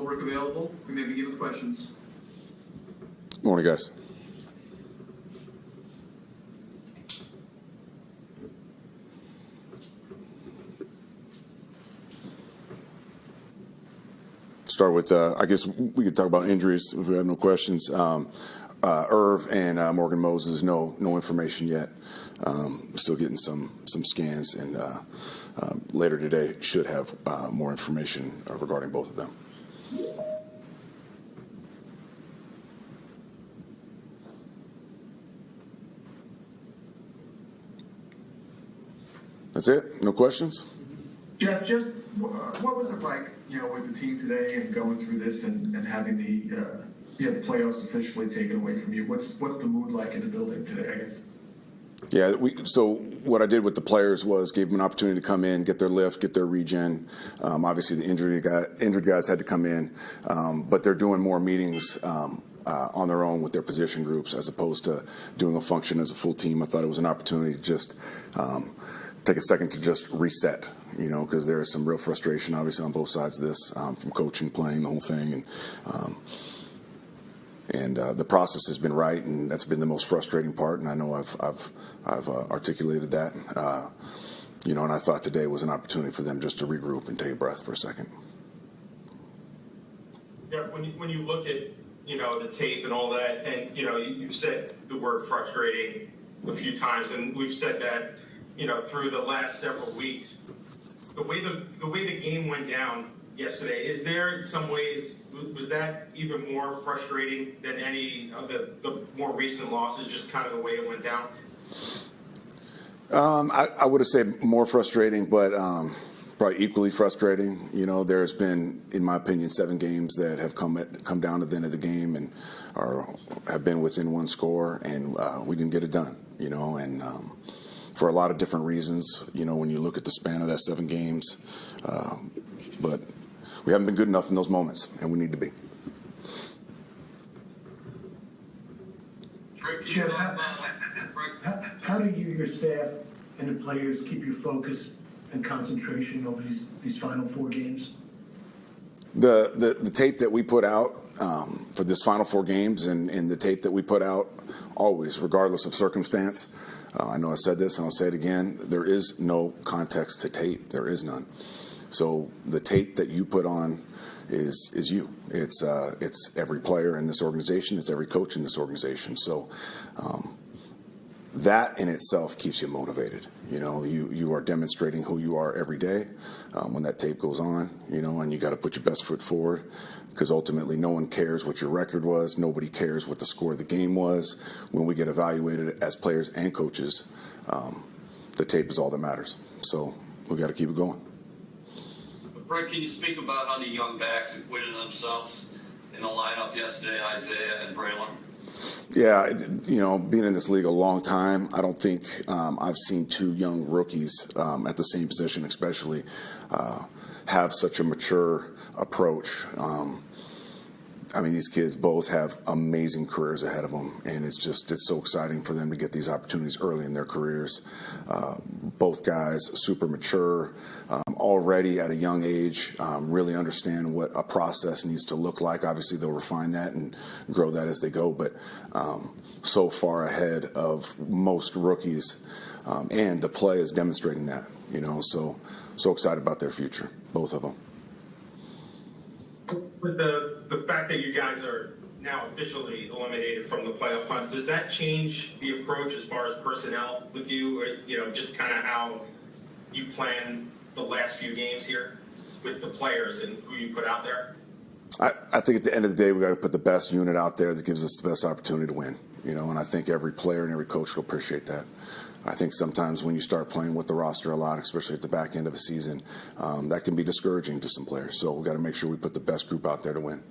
Ulbrich available. We may begin with questions. Morning, guys. Start with, I guess we could talk about injuries if we have no questions. Irv and Morgan Moses, no information yet. Still getting some scans, and later today should have more information regarding both of them. That's it? No questions? Jeff, just what was it like, with the team today and going through this and having the playoffs officially taken away from you? What's the mood like in the building today, I guess? Yeah, so what I did with the players was gave them an opportunity to come in, get their lift, get their regen. Obviously, the injured guys had to come in, but they're doing more meetings on their own with their position groups as opposed to doing a function as a full team. I thought it was an opportunity to just take a second to just reset, because there is some real frustration, obviously, on both sides of this, from coaching, playing, the whole thing, and the process has been right, and that's been the most frustrating part. And I know I've articulated that, and I thought today was an opportunity for them just to regroup and take a breath for a second. Yeah, when you look at the tape and all that, and you've said the word frustrating a few times, and we've said that through the last several weeks. The way the game went down yesterday, is there in some ways, was that even more frustrating than any of the more recent losses, just kind of the way it went down? I would have said more frustrating, but probably equally frustrating. There's been, in my opinion, 7 games that have come down to the end of the game and have been within one score, and we didn't get it done. And for a lot of different reasons, when you look at the span of that 7 games. But we haven't been good enough in those moments, and we need to be. Jeff, how do you, your staff, and the players keep your focus and concentration over these final 4 games? The tape that we put out for this final 4 games and the tape that we put out always, regardless of circumstance, I know I said this and I'll say it again, there is no context to tape. There is none. So the tape that you put on is you. It's every player in this organization. It's every coach in this organization. So that in itself keeps you motivated. You are demonstrating who you are every day when that tape goes on, and you got to put your best foot forward, because ultimately no one cares what your record was. Nobody cares what the score of the game was. When we get evaluated as players and coaches, the tape is all that matters. So we got to keep it going. Brett, can you speak about how the young backs acquitted themselves in the lineup yesterday, Isaiah and Braylon? Yeah, being in this league a long time, I don't think I've seen 2 young rookies at the same position, especially, have such a mature approach. These kids both have amazing careers ahead of them, and it's so exciting for them to get these opportunities early in their careers. Both guys super mature, already at a young age, really understand what a process needs to look like. Obviously, they'll refine that and grow that as they go, but so far ahead of most rookies, and the play is demonstrating that. So excited about their future, both of them. With the fact that you guys are now officially eliminated from the playoff hunt, does that change the approach as far as personnel with you, or just kind of how you plan the last few games here with the players and who you put out there? I think at the end of the day, we got to put the best unit out there that gives us the best opportunity to win. And I think every player and every coach will appreciate that. I think sometimes when you start playing with the roster a lot, especially at the back end of a season, that can be discouraging to some players. So we got to make sure we put the best group out there to win.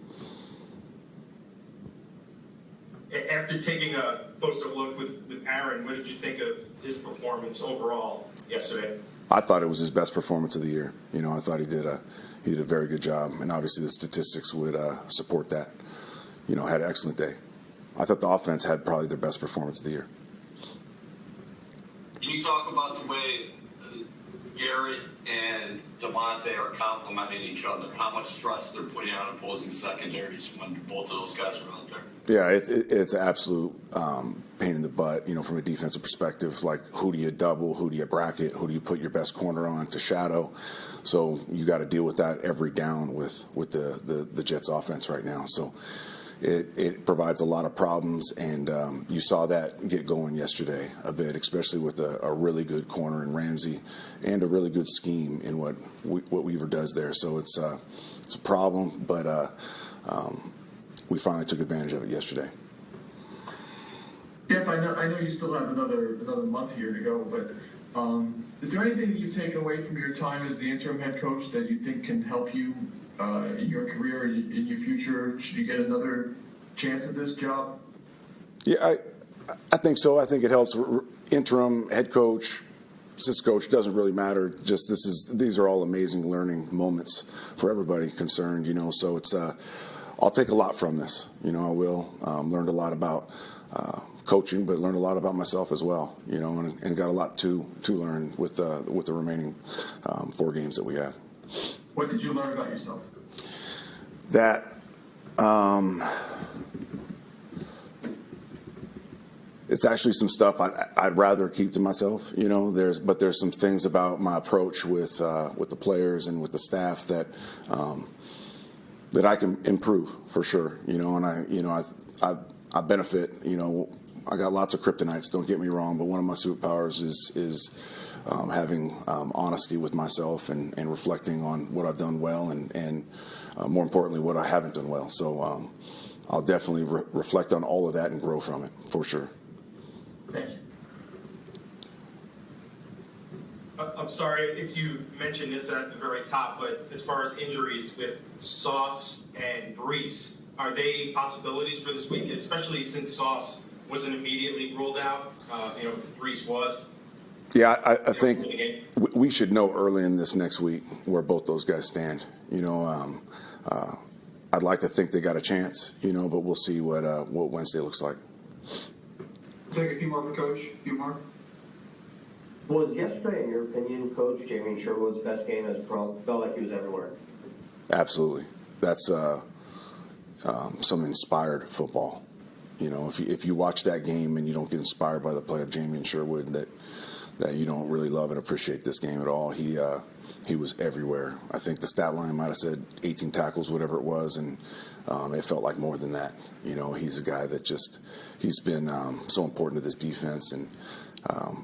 After taking a closer look with Aaron, what did you think of his performance overall yesterday? I thought it was his best performance of the year. I thought he did a very good job, and obviously the statistics would support that. Had an excellent day. I thought the offense had probably their best performance of the year. Can you talk about the way Garrett and DeMonte are complementing each other, how much stress they're putting on opposing secondaries when both of those guys are out there. Yeah, it's an absolute pain in the butt, from a defensive perspective. Like, who do you double? Who do you bracket? Who do you put your best corner on to shadow? So you got to deal with that every down with the Jets offense right now. So it provides a lot of problems, and you saw that get going yesterday a bit, especially with a really good corner in Ramsey and a really good scheme in what Weaver does there. So it's a problem, but we finally took advantage of it yesterday. Jeff, I know you still have another month here to go, but is there anything that you've taken away from your time as the interim head coach that you think can help you in your career, in your future? Should you get another chance at this job? Yeah, I think so. I think it helps. Interim head coach, assistant coach, doesn't really matter. Just these are all amazing learning moments for everybody concerned. So it's I'll take a lot from this. I will. Learned a lot about coaching, but learned a lot about myself as well. And got a lot to learn with the remaining 4 games that we have. What did you learn about yourself? That it's actually some stuff I'd rather keep to myself. There's some things about my approach with the players and with the staff that I can improve for sure. And I benefit. I got lots of kryptonites. Don't get me wrong, but one of my superpowers is having honesty with myself and reflecting on what I've done well and more importantly what I haven't done well. So I'll definitely reflect on all of that and grow from it for sure. Thank you. I'm sorry if you mentioned this at the very top, but as far as injuries with Sauce and Brees, are they possibilities for this week, especially since Sauce wasn't immediately ruled out? Brees was. Yeah, I think we should know early in this next week where both those guys stand. I'd like to think they got a chance, but we'll see what Wednesday looks like. Take a few more for Coach. A few more. Was yesterday, in your opinion, Coach, Jamie Sherwood's best game as a pro? Felt like he was everywhere. Absolutely. That's some inspired football. If you watch that game and you don't get inspired by the play of Jamie Sherwood, that you don't really love and appreciate this game at all. He was everywhere. I think the stat line might have said 18 tackles, whatever it was, and it felt like more than that. He's a guy that he's been so important to this defense, and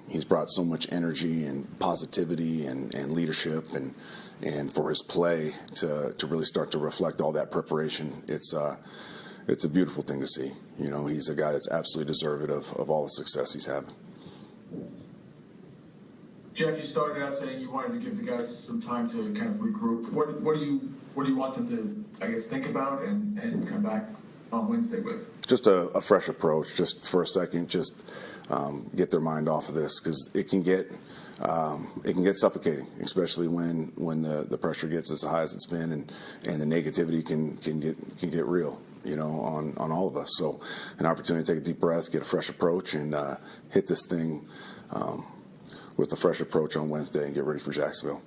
he's brought so much energy and positivity and leadership, and for his play to really start to reflect all that preparation, it's a beautiful thing to see. He's a guy that's absolutely deserving of all the success he's having. Jeff, you started out saying you wanted to give the guys some time to kind of regroup. What do you want them to, I guess, think about and come back on Wednesday with? Just a fresh approach, just for a second, get their mind off of this, because it can get suffocating, especially when the pressure gets as high as it's been, and the negativity can get real, on all of us. So an opportunity to take a deep breath, get a fresh approach, and hit this thing with a fresh approach on Wednesday and get ready for Jacksonville.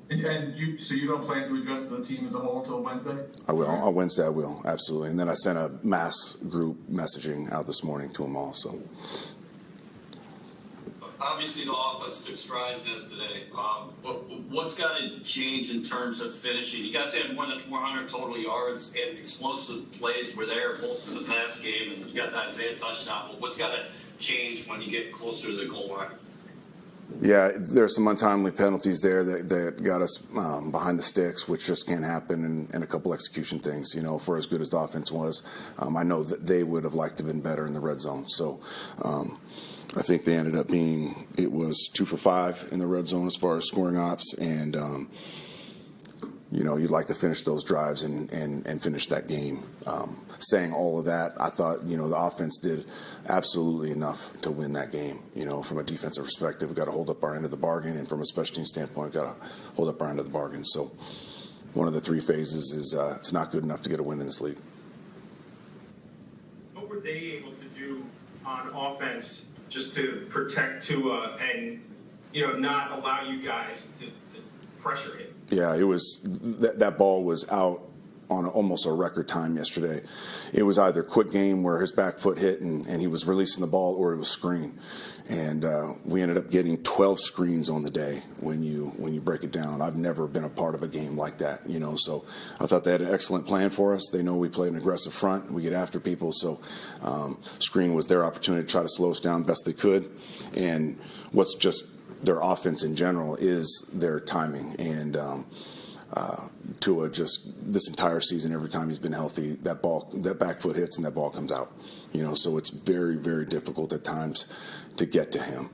So you don't plan to address the team as a whole until Wednesday? I will. On Wednesday I will, absolutely. And then I sent a mass group messaging out this morning to them all. So obviously the offense took strides yesterday. What's got to change in terms of finishing? You guys had more than 400 total yards, and explosive plays were there both in the past game, and you got that Isaiah touchdown. But what's got to change when you get closer to the goal line? Yeah, there's some untimely penalties there that got us behind the sticks, which just can't happen, and a couple execution things. For as good as the offense was, I know that they would have liked to have been better in the red zone. So I think they ended up it was 2 for 5 in the red zone as far as scoring ops, and you'd like to finish those drives and finish that game. Saying all of that, I thought, the offense did absolutely enough to win that game. From a defensive perspective, we've got to hold up our end of the bargain, and from a special team standpoint, we've got to hold up our end of the bargain. So one of the 3 phases is it's not good enough to get a win in this league. What were they able to do on offense just to protect Tua and not allow you guys to pressure him. Yeah, it was that ball was out on almost a record time yesterday. It was either quick game where his back foot hit and he was releasing the ball, or it was screen. And we ended up getting 12 screens on the day when you break it down. I've never been a part of a game like that, so I thought they had an excellent plan for us. They know we play an aggressive front. We get after people, so screen was their opportunity to try to slow us down best they could. And what's just their offense in general is their timing. And Tua, just this entire season, every time he's been healthy, that back foot hits and that ball comes out. So it's very, very difficult at times to get to him.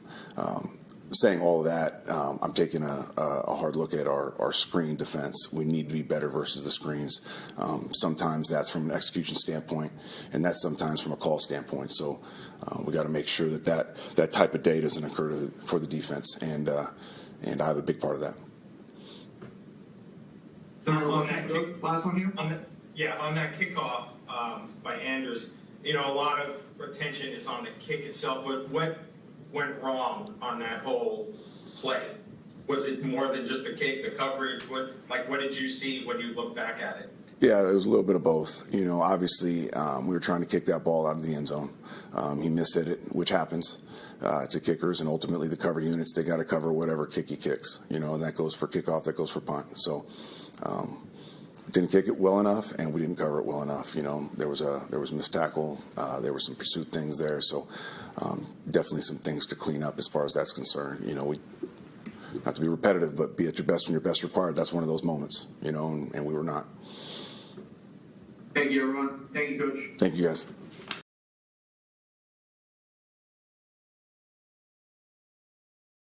Saying all of that, I'm taking a hard look at our screen defense. We need to be better versus the screens. Sometimes that's from an execution standpoint, and that's sometimes from a call standpoint. So we got to make sure that type of day doesn't occur for the defense, and I have a big part of that. Last one here. On that kickoff by Anders, a lot of attention is on the kick itself. But what went wrong on that whole play? Was it more than just the kick, the coverage? What did you see when you look back at it? Yeah, it was a little bit of both. Obviously, we were trying to kick that ball out of the end zone. He missed it, which happens to kickers, and ultimately the cover units, they got to cover whatever kick he kicks. And that goes for kickoff, that goes for punt. So didn't kick it well enough, and we didn't cover it well enough. There was a missed tackle, there were some pursuit things there. So definitely some things to clean up as far as that's concerned. We not to be repetitive, but be at your best when your best required. That's one of those moments, and we were not. Thank you, everyone. Thank you, Coach. Thank you, guys.